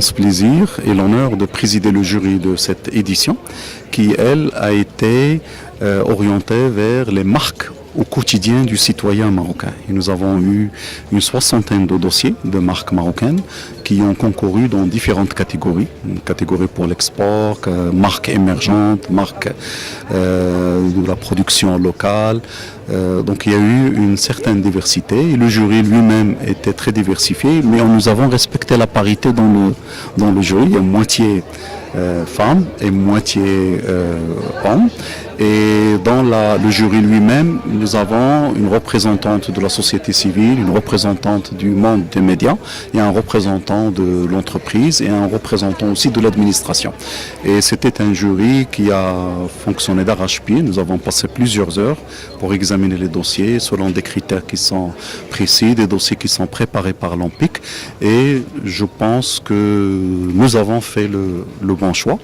l'immense plaisir et l'honneur de présider le jury de cette édition qui, elle, a été orientée vers les marques au quotidien du citoyen marocain. Et nous avons eu une 60aine de dossiers de marques marocaines qui ont concouru dans différentes catégories. Une catégorie pour l'export, marques émergentes, marques de la production locale. Donc il y a eu une certaine diversité et le jury lui-même était très diversifié, mais nous avons respecté la parité dans le jury. Il y a moitié femmes et moitié hommes. Et dans le jury lui-même, nous avons une représentante de la société civile, une représentante du monde des médias, et un représentant de l'entreprise et un représentant aussi de l'administration. Et c'était un jury qui a fonctionné d'arrache-pied. Nous avons passé plusieurs heures pour examiner les dossiers selon des critères qui sont précis, des dossiers qui sont préparés par l'OMPIC. Et je pense que nous avons fait le bon choix.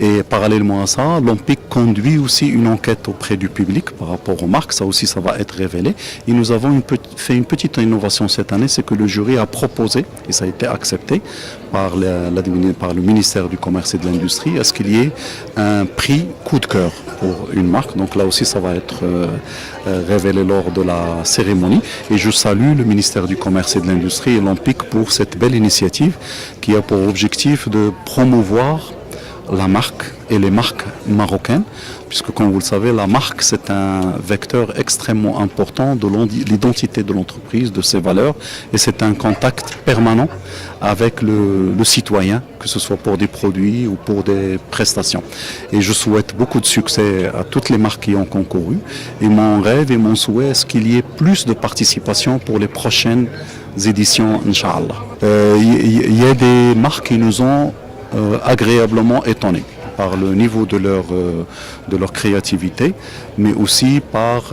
Et parallèlement à ça, l'OMPIC conduit aussi une enquête auprès du public par rapport aux marques. Ça aussi, ça va être révélé. Et nous avons fait une petite innovation cette année, c'est que le jury a proposé, et ça a été accepté par le ministère du Commerce et de l'Industrie, à ce qu'il y ait un prix coup de cœur pour une marque. Donc là aussi, ça va être révélé lors de la cérémonie. Et je salue le ministère du Commerce et de l'Industrie et l'OMPIC pour cette belle initiative qui a pour objectif de promouvoir la marque et les marques marocaines, puisque comme vous le savez, la marque c'est un vecteur extrêmement important de l'identité de l'entreprise, de ses valeurs, et c'est un contact permanent avec le citoyen, que ce soit pour des produits ou pour des prestations. Et je souhaite beaucoup de succès à toutes les marques qui ont concouru, et mon rêve et mon souhait est qu'il y ait plus de participation pour les prochaines éditions, Inch'Allah. Il y a des marques qui nous ont agréablement étonnés par le niveau de leur créativité, mais aussi par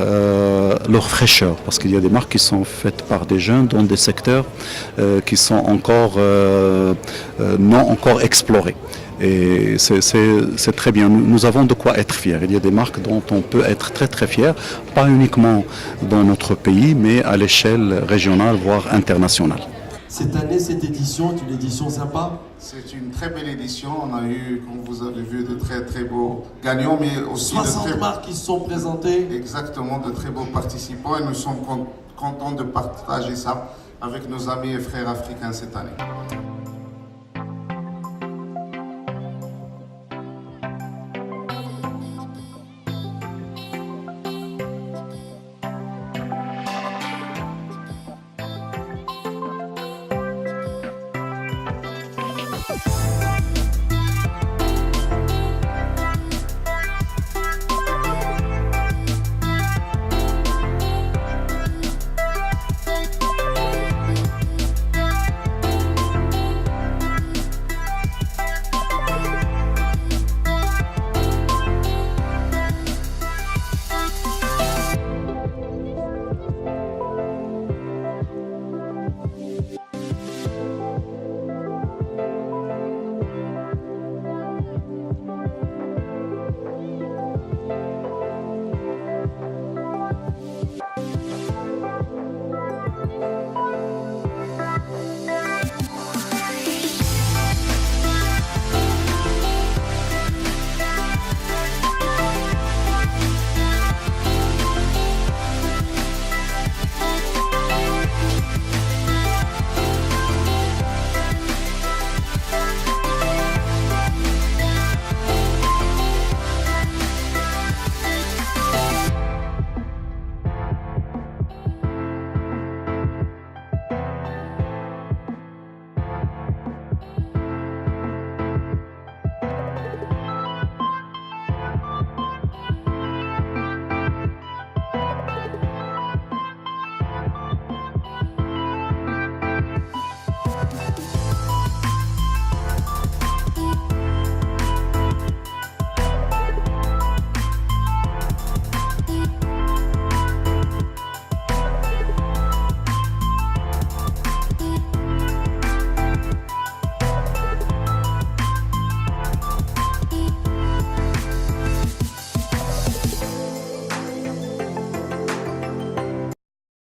leur fraîcheur, parce qu'il y a des marques qui sont faites par des jeunes dans des secteurs qui sont non encore explorés. Et c'est très bien. Nous avons de quoi être fiers. Il y a des marques dont on peut être très très fier, pas uniquement dans notre pays, mais à l'échelle régionale, voire internationale. Cette année, cette édition est une édition sympa. C'est une très belle édition. On a eu, comme vous avez vu, de très très beaux gagnants, mais aussi 60 marques qui se sont présentées. Exactement, de très beaux participants. Et nous sommes contents de partager ça avec nos amis et frères africains cette année.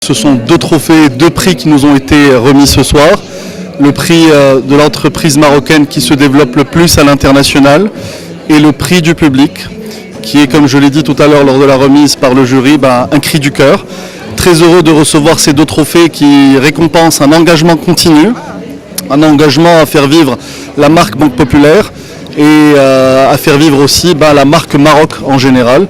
Ce sont 2 trophées, 2 prix qui nous ont été remis ce soir. le prix de l'entreprise marocaine qui se développe le plus à l'international et le prix du public, qui est, comme je l'ai dit tout à l'heure lors de la remise par le jury, un cri du cœur. Très heureux de recevoir ces deux trophées qui récompensent un engagement continu, un engagement à faire vivre la marque Banque Populaire et à faire vivre aussi la marque Maroc en général.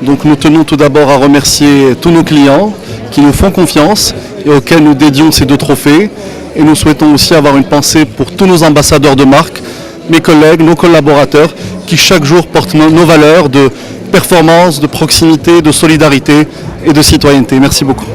Donc nous tenons tout d'abord à remercier tous nos clients qui nous font confiance et auxquels nous dédions ces deux trophées. Et nous souhaitons aussi avoir une pensée pour tous nos ambassadeurs de marque, mes collègues, nos collaborateurs, qui chaque jour portent nos valeurs de performance, de proximité, de solidarité et de citoyenneté. Merci beaucoup.